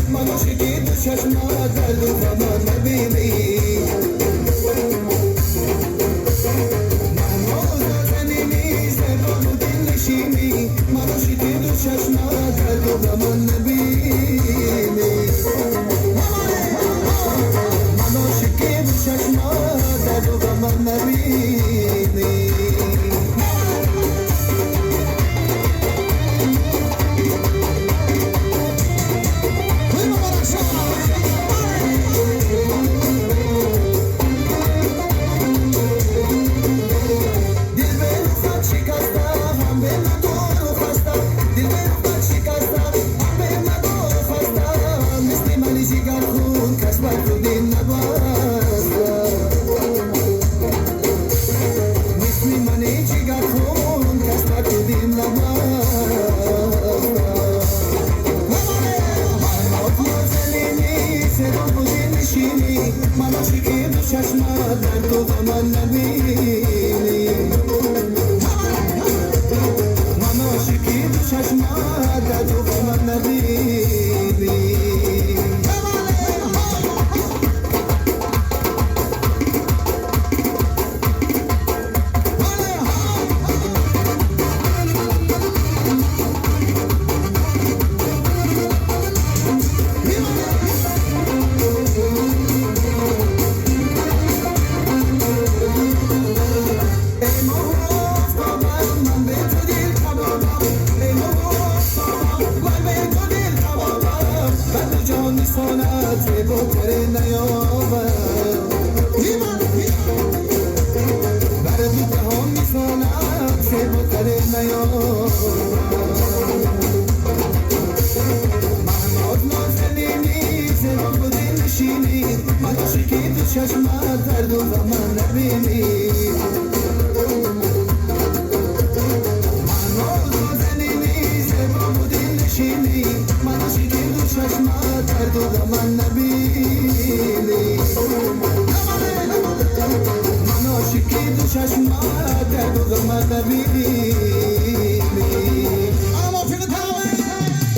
من عاشقی تو چشمات درد و غم نبینی من نازنینی زبان و دل نشینی من عاشقی تو چشمات درد و غم نبینی من عاشقی تو چشمات درد و غم نبینی من عاشقی تو چشمات درد و غم نبینی من عاشقی تو چشمات درد و غم نبینی سانت با کره نیابد برای تو جهان میسانت با کره نیابد من نازنینی زبان با دل نشینی من عاشقی تو چشمت درد و غم نبینی من نازنینی زبان با دل نشینی من عاشقی تو چشمت درد و غم نبینی من عاشقی تو چشمت درد و غم نبینی